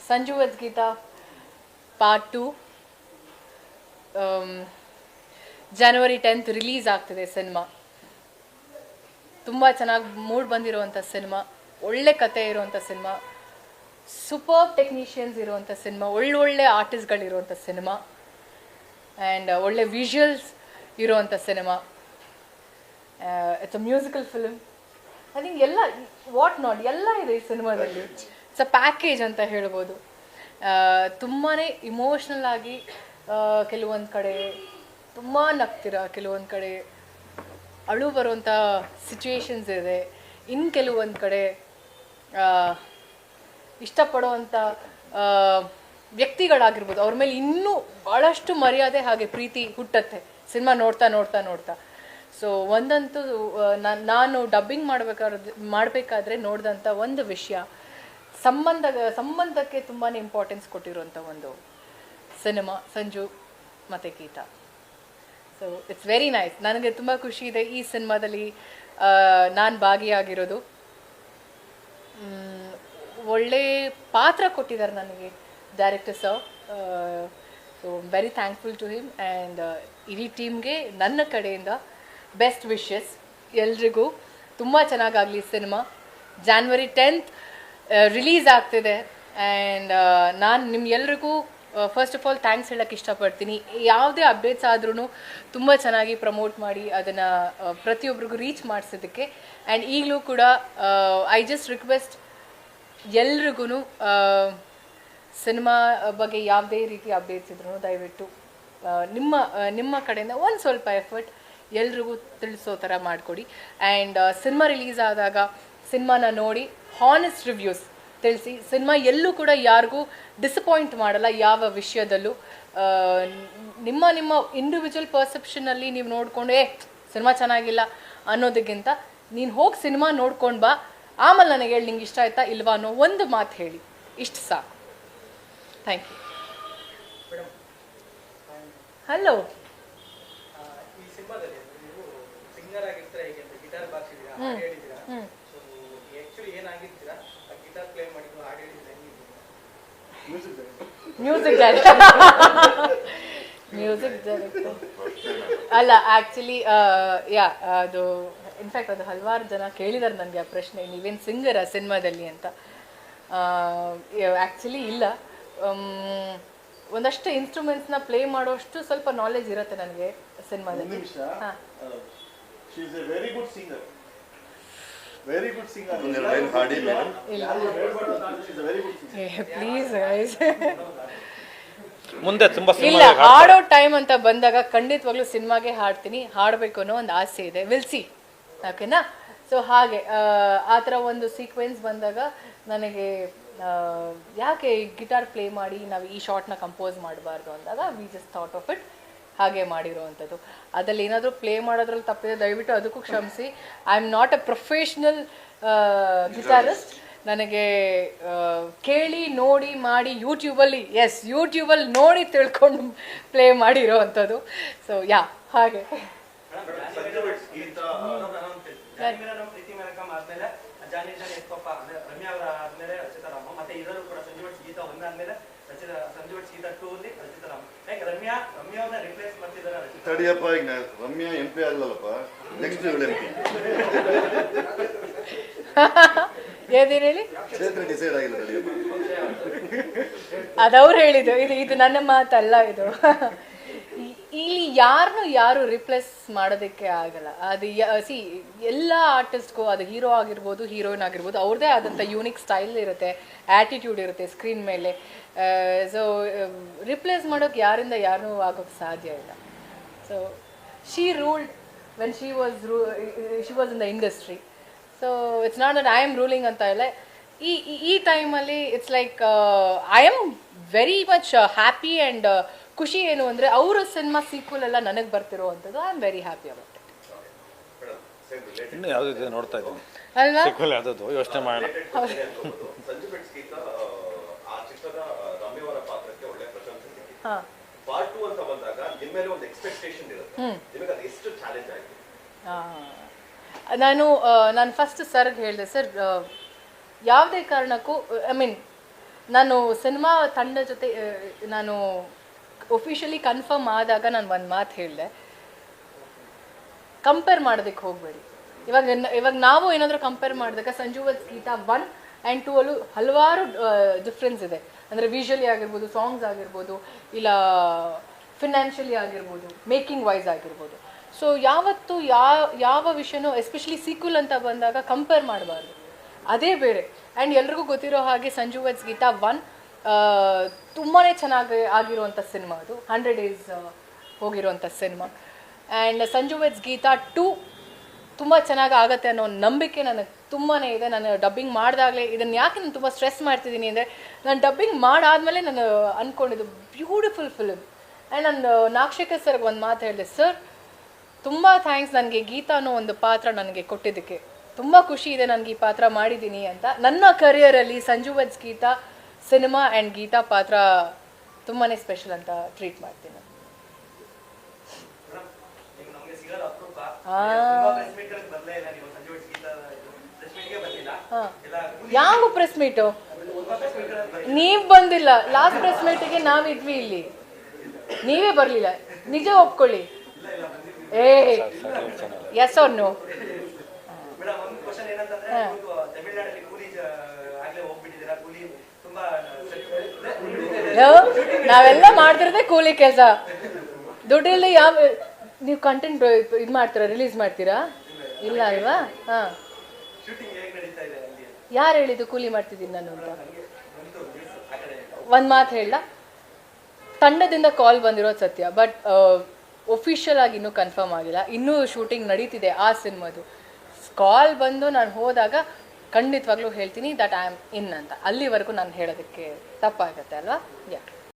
Sanju with Geetha part 2 ಜನವರಿ 10th release ಆಗ್ತಿದೆ cinema. ತುಂಬ ಚೆನ್ನಾಗಿ ಮೂಡ್ ಬಂದಿರುವಂಥ ಸಿನಿಮಾ, ಒಳ್ಳೆ ಕತೆ ಇರುವಂಥ ಸಿನಿಮಾ, ಸೂಪರ್ ಟೆಕ್ನಿಷಿಯನ್ಸ್ ಇರುವಂಥ ಸಿನಿಮಾ, ಒಳ್ಳೊಳ್ಳೆ ಆರ್ಟಿಸ್ಟ್ಗಳಿರುವಂಥ ಸಿನಿಮಾ ಆ್ಯಂಡ್ ಒಳ್ಳೆ ವಿಜುವಲ್ಸ್ ಇರುವಂಥ cinema. It's a musical film. I think ಎಲ್ಲ ವಾಟ್ ನಾಟ್ ಎಲ್ಲ ಇದೆ ಈ ಸಿನಿಮಾದಲ್ಲಿ. ಇಟ್ಸ್ ಅ ಪ್ಯಾಕೇಜ್ ಅಂತ ಹೇಳ್ಬೋದು. ತುಂಬಾ ಇಮೋಷ್ನಲ್ ಆಗಿ ಕೆಲವೊಂದು ಕಡೆ ತುಂಬ ನಗ್ತೀರ, ಕೆಲವೊಂದು ಕಡೆ ಅಳು ಬರುವಂಥ ಸಿಚುವೇಶನ್ಸ್ ಇದೆ, ಇನ್ನು ಕೆಲವೊಂದು ಕಡೆ ಇಷ್ಟಪಡುವಂಥ ವ್ಯಕ್ತಿಗಳಾಗಿರ್ಬೋದು, ಅವ್ರ ಮೇಲೆ ಇನ್ನೂ ಭಾಳಷ್ಟು ಮರ್ಯಾದೆ ಹಾಗೆ ಪ್ರೀತಿ ಹುಟ್ಟತ್ತೆ ಸಿನಿಮಾ ನೋಡ್ತಾ ನೋಡ್ತಾ ನೋಡ್ತಾ. ಸೊ ಒಂದಂತೂ ನಾನು ಡಬ್ಬಿಂಗ್ ಮಾಡಬೇಕಾದ್ರೆ ನೋಡಿದಂಥ ಒಂದು ವಿಷಯ, ಸಂಬಂಧಕ್ಕೆ ತುಂಬಾ ಇಂಪಾರ್ಟೆನ್ಸ್ ಕೊಟ್ಟಿರುವಂಥ ಒಂದು ಸಿನಿಮಾ ಸಂಜು ಮತ್ತು Geetha. So it's very nice. ನನಗೆ ತುಂಬ ಖುಷಿ ಇದೆ ಈ ಸಿನಿಮಾದಲ್ಲಿ ನಾನು ಭಾಗಿಯಾಗಿರೋದು. ಒಳ್ಳೆ ಪಾತ್ರ ಕೊಟ್ಟಿದ್ದಾರೆ ನನಗೆ director sir. So very thankful to him and ಇಡೀ ಟೀಮ್ಗೆ ನನ್ನ ಕಡೆಯಿಂದ ಬೆಸ್ಟ್ ವಿಶಸ್. ಎಲ್ರಿಗೂ ತುಂಬ ಚೆನ್ನಾಗಾಗಲಿ ಸಿನಿಮಾ. ಜಾನ್ವರಿ 10th ರಿಲೀಸ್ ಆಗ್ತಿದೆ ಆ್ಯಂಡ್ ನಾನು ನಿಮ್ಗೆಲ್ರಿಗೂ ಫಸ್ಟ್ ಆಫ್ ಆಲ್ ಥ್ಯಾಂಕ್ಸ್ ಹೇಳೋಕ್ಕೆ ಇಷ್ಟಪಡ್ತೀನಿ. ಯಾವುದೇ ಅಪ್ಡೇಟ್ಸ್ ಆದ್ರೂ ತುಂಬ ಚೆನ್ನಾಗಿ ಪ್ರಮೋಟ್ ಮಾಡಿ ಅದನ್ನು ಪ್ರತಿಯೊಬ್ಬರಿಗೂ ರೀಚ್ ಮಾಡಿಸೋದಕ್ಕೆ. ಆ್ಯಂಡ್ ಈಗಲೂ ಕೂಡ ಐ ಜಸ್ಟ್ ರಿಕ್ವೆಸ್ಟ್ ಎಲ್ರಿಗೂ ಸಿನಿಮಾ ಬಗ್ಗೆ ಯಾವುದೇ ರೀತಿ ಅಪ್ಡೇಟ್ಸ್ ಇದ್ರೂ ದಯವಿಟ್ಟು ನಿಮ್ಮ ಕಡೆಯಿಂದ ಒಂದು ಸ್ವಲ್ಪ ಎಫರ್ಟ್ ಎಲ್ರಿಗೂ ತಿಳಿಸೋ ಥರ ಮಾಡಿಕೊಡಿ. ಆ್ಯಂಡ್ ಸಿನಿಮಾ ರಿಲೀಸ್ ಆದಾಗ ಸಿನಿಮಾನ ನೋಡಿ ಹಾನೆಸ್ಟ್ ರಿವ್ಯೂಸ್ ತಿಳಿಸಿ. ಸಿನಿಮಾ ಎಲ್ಲೂ ಕೂಡ ಯಾರಿಗೂ ಡಿಸಪಾಯಿಂಟ್ ಮಾಡಲ್ಲ ಯಾವ ವಿಷಯದಲ್ಲೂ. ನಿಮ್ಮ ಇಂಡಿವಿಜುವಲ್ ಪರ್ಸೆಪ್ಷನಲ್ಲಿ ನೀವು ನೋಡಿಕೊಂಡು ಸಿನಿಮಾ ಚೆನ್ನಾಗಿಲ್ಲ ಅನ್ನೋದಕ್ಕಿಂತ ನೀನು ಹೋಗಿ ಸಿನಿಮಾ ನೋಡ್ಕೊಂಡು ಬಾ, ಆಮೇಲೆ ನನಗೆ ಹೇಳಿ ನಿಂಗೆ ಇಷ್ಟ ಆಯ್ತಾ ಇಲ್ವಾ ಅನ್ನೋ ಒಂದು ಮಾತು ಹೇಳಿ, ಇಷ್ಟು ಸಾಕು. Thank you. Hello. Music director ಅಲ್ಲ, ಆ್ಯಕ್ಚುಲಿ ಅದು ಇನ್ಫ್ಯಾಕ್ಟ್ ಅದು ಹಲವಾರು ಜನ ಕೇಳಿದ್ದಾರೆ ನನಗೆ ಆ ಪ್ರಶ್ನೆ, ನೀವೇನು ಸಿಂಗರ ಸಿನಿಮಾದಲ್ಲಿ ಅಂತ. ಆ್ಯಕ್ಚುಲಿ ಇಲ್ಲ, ಒಂದಷ್ಟು ಇನ್ಸ್ಟ್ರೂಮೆಂಟ್ಸ್ನ ಪ್ಲೇ ಮಾಡೋಷ್ಟು ಸ್ವಲ್ಪ ನಾಲೆಜ್ ಇರುತ್ತೆ ನನಗೆ ಸಿನಿಮಾದಲ್ಲಿ. ಹಾಂ, ಪ್ಲೀಸ್ ಮುಂದೆ ತುಂಬಾ ಇಲ್ಲ, ಹಾಡೋ ಟೈಮ್ ಅಂತ ಬಂದಾಗ ಖಂಡಿತವಾಗ್ಲೂ ಸಿನಿಮಾಗೆ ಹಾಡ್ತೀನಿ, ಹಾಡಬೇಕು ಅನ್ನೋ ಒಂದು ಆಸೆ ಇದೆ. ವಿಲ್ ಸಿ, ಓಕೆನಾ? ಸೊ ಹಾಗೆ ಆ ಥರ ಒಂದು ಸೀಕ್ವೆನ್ಸ್ ಬಂದಾಗ ನನಗೆ ಯಾಕೆ ಗಿಟಾರ್ ಪ್ಲೇ ಮಾಡಿ ನಾವು ಈ ಶಾರ್ಟ್ನ ಕಂಪೋಸ್ ಮಾಡಬಾರ್ದು ಅಂದಾಗ we just thought of it, ಹಾಗೆ ಮಾಡಿರೋವಂಥದ್ದು. ಅದ್ರಲ್ಲಿ ಏನಾದರೂ ಪ್ಲೇ ಮಾಡೋದ್ರಲ್ಲಿ ತಪ್ಪಿದೆ ದಯವಿಟ್ಟು ಅದಕ್ಕೂ ಕ್ಷಮಿಸಿ. I am not a professional guitarist. ನನಗೆ ಕೇಳಿ ನೋಡಿ ಮಾಡಿ ಯೂಟ್ಯೂಬಲ್ಲಿ ನೋಡಿ ತಿಳ್ಕೊಂಡು ಪ್ಲೇ ಮಾಡಿರೋ ಅಂಥದ್ದು. ಸೊ ಹಾಗೆ ತಡಿಯಪ್ಪ, ಈಗ ರಮ್ಯಾ MP ಆಗಲ್ಲಪ್ಪ, ನೆಕ್ಸ್ಟ್ MP. ಏನೇನು ಹೇಳಿ? ಕ್ಷೇತ್ರ ಡಿಸೈಡ್ ಆಗಿಲ್ಲ, ತಡಿಯಪ್ಪ. ಅದವ್ರು ಹೇಳಿದ್ದು, ಇದು ನನ್ನ ಮಾತಲ್ಲ. ಇದು ಇಲ್ಲಿ ಯಾರು ರಿಪ್ಲೇಸ್ ಮಾಡೋದಕ್ಕೆ ಆಗಲ್ಲ. ಅದು ಎಲ್ಲ ಆರ್ಟಿಸ್ಟ್ಗೂ, ಅದು ಹೀರೋ ಆಗಿರ್ಬೋದು, ಹೀರೋಯಿನ್ ಆಗಿರ್ಬೋದು, ಅವ್ರದ್ದೇ ಆದಂಥ ಯೂನಿಕ್ ಸ್ಟೈಲ್ ಇರುತ್ತೆ, ಆ್ಯಟಿಟ್ಯೂಡ್ ಇರುತ್ತೆ ಸ್ಕ್ರೀನ್ ಮೇಲೆ. ಸೊ ರಿಪ್ಲೇಸ್ ಮಾಡೋಕ್ಕೆ ಯಾರೂ ಆಗೋಕ್ಕೆ ಸಾಧ್ಯ ಇಲ್ಲ. So she ruled when she was in the industry. So it's not that I am ruling ಅಂತ ಇಲ್ಲ. ಈ ಟೈಮಲ್ಲಿ it's like I am very much happy and ಖುಷಿ ಏನು ಅಂದರೆ ಅವರ ಸಿನಿಮಾ ಸೀಕ್ವಲ್ ಎಲ್ಲ ನನಗೆ ಬರ್ತಿರೋ ಅಂಥದ್ದು. I am very happy about it. ಇನ್ನು ಯಾವುದಿದೆ ನೋಡ್ತಾ ಇದ್ದೀನಿ ಅಲ್ವಾ? ಸೀಕ್ವೆಲ್ ಯಾವುದದು ಯೋಚನೆ ಮಾಡೋಣ. ಸಂಜು ಗೀತಾ ಆ ಚಿತ್ರದ ರಮ್ಯವರ ಪಾತ್ರಕ್ಕೆ ಒಳ್ಳೆ ಪ್ರಶಂಸೆ ಸಿಕ್ಕಿದೆ. ಪಾರ್ಟ್ 2 ಅಂತ ಬಂದಾಗ ನಿಮ್ಮ ಮೇಲೆ ಒಂದು ಎಕ್ಸ್ಪೆಕ್ಟೇಷನ್ ಇರುತ್ತೆ, ನಿಮಗೆ ಅದು ಎಷ್ಟು ಚಾಲೆಂಜ್ ಆಗಿದೆ? ನಾನು ಫಸ್ಟ್ ಸರ್ಗೆ ಹೇಳಿದೆ, ಸರ್ ಯಾವುದೇ ಕಾರಣಕ್ಕೂ ಐ ಮೀನ್ ನಾನು ಸಿನಿಮಾ ತಂಡ ಜೊತೆ ನಾನು ಒಫಿಷಿಯಲಿ ಕನ್ಫರ್ಮ್ ಆದಾಗ ನಾನು ಒಂದು ಮಾತು ಹೇಳಿದೆ, ಕಂಪೇರ್ ಮಾಡೋದಕ್ಕೆ ಹೋಗಬೇಡಿ. ಇವಾಗ ನಾವು ಏನಾದರೂ ಕಂಪೇರ್ ಮಾಡಿದಾಗ ಸಂಜು ವರ್ಸ್ ಗೀತಾ 1 ಆ್ಯಂಡ್ 2 ಅಲ್ಲೂ ಹಲವಾರು ಡಿಫ್ರೆನ್ಸ್ ಇದೆ. ಅಂದರೆ ವಿಜುವಲಿ ಆಗಿರ್ಬೋದು, ಸಾಂಗ್ಸ್ ಆಗಿರ್ಬೋದು, ಇಲ್ಲ ಫಿನಾನ್ಷಿಯಲಿ ಆಗಿರ್ಬೋದು, ಮೇಕಿಂಗ್ ವೈಸ್ ಆಗಿರ್ಬೋದು. ಸೊ ಯಾವತ್ತು ಯಾವ ವಿಷಯನೂ ಎಸ್ಪೆಷಲಿ ಸೀಕ್ವಲ್ ಅಂತ ಬಂದಾಗ ಕಂಪೇರ್ ಮಾಡಬಾರ್ದು, ಅದೇ ಬೇರೆ. ಆ್ಯಂಡ್ ಎಲ್ರಿಗೂ ಗೊತ್ತಿರೋ ಹಾಗೆ ಸಂಜು ವರ್ಸ್ ಗೀತಾ 1 ತುಂಬಾ ಚೆನ್ನಾಗಿ ಆಗಿರುವಂಥ ಸಿನಿಮಾ, ಅದು 100 days ಹೋಗಿರುವಂಥ cinema. And Sanju versus Geetha 2 ತುಂಬ ಚೆನ್ನಾಗಿ ಆಗುತ್ತೆ ಅನ್ನೋ ನಂಬಿಕೆ ನನಗೆ ತುಂಬಾ ಇದೆ. ನಾನು ಡಬ್ಬಿಂಗ್ ಮಾಡಿದಾಗಲೇ ಇದನ್ನು ಯಾಕೆ ನಾನು ತುಂಬ ಸ್ಟ್ರೆಸ್ ಮಾಡ್ತಿದ್ದೀನಿ ಅಂದರೆ, ನಾನು ಡಬ್ಬಿಂಗ್ ಮಾಡಾದಮೇಲೆ ನಾನು ಅಂದ್ಕೊಂಡಿದ್ದು ಬ್ಯೂಟಿಫುಲ್ ಫಿಲ್ಮ್. ಆ್ಯಂಡ್ ನಾನು ನಾಗಶೇಖರ್ ಸರ್ಗೆ ಒಂದು ಮಾತು ಹೇಳಿದೆ, ಸರ್ ತುಂಬ ಥ್ಯಾಂಕ್ಸ್ ನನಗೆ ಗೀತಾ ಅನ್ನೋ ಒಂದು ಪಾತ್ರ ನನಗೆ ಕೊಟ್ಟಿದ್ದಕ್ಕೆ, ತುಂಬ ಖುಷಿ ಇದೆ ನನಗೆ ಈ ಪಾತ್ರ ಮಾಡಿದ್ದೀನಿ ಅಂತ. ನನ್ನ ಕರಿಯರಲ್ಲಿ Sanju versus Geetha cinema and Geetha ಪಾತ್ರ ತುಂಬಾ ಸ್ಪೆಷಲ್ ಅಂತ ಟ್ರೀಟ್ ಮಾಡ್ತೀನಿ. ಯಾವ ಪ್ರೆಸ್ ಮೀಟು? ನೀವು ಬಂದಿಲ್ಲ. ಲಾಸ್ಟ್ ಪ್ರೆಸ್ ಮೀಟಿಗೆ ನಾವಿದ್ವಿ ಇಲ್ಲಿ, ನೀವೇ ಬರಲಿಲ್ಲ. ನಿಜ ಒಪ್ಕೊಳ್ಳಿ. S R no? ನಾವೆಲ್ಲ ಮಾಡ್ತಿರೋದೇ ಕೂಲಿ ಕೆಲಸ. ದುಡ್ಡಿಲ್ಲಿ ಯಾವ ನೀವು ಕಂಟೆಂಟ್ ಇದು ಮಾಡ್ತೀರಾ, ರಿಲೀಸ್ ಮಾಡ್ತೀರಾ? ಇಲ್ಲ ಅಲ್ವಾ? ಹಾಂ, ಯಾರು ಹೇಳಿದ್ದು ಕೂಲಿ ಮಾಡ್ತಿದ್ದೀನಿ ನಾನು ಅಂತ? ಒಂದು ಮಾತು ಹೇಳ, ತಂಡದಿಂದ ಕಾಲ್ ಬಂದಿರೋದು ಸತ್ಯ, ಬಟ್ ಒಫಿಷಿಯಲ್ ಆಗಿ ಇನ್ನೂ ಕನ್ಫರ್ಮ್ ಆಗಿಲ್ಲ. ಇನ್ನೂ ಶೂಟಿಂಗ್ ನಡೀತಿದೆ ಆ ಸಿನಿಮಾದು. ಕಾಲ್ ಬಂದು ನಾನು ಹೋದಾಗ ಖಂಡಿತವಾಗ್ಲೂ ಹೇಳ್ತೀನಿ ದಟ್ ಐ ಆಮ್ ಇನ್ ಅಂತ. ಅಲ್ಲಿವರೆಗೂ ನಾನು ಹೇಳೋದಕ್ಕೆ ತಪ್ಪಾಗುತ್ತೆ ಅಲ್ವಾ? ಯಾ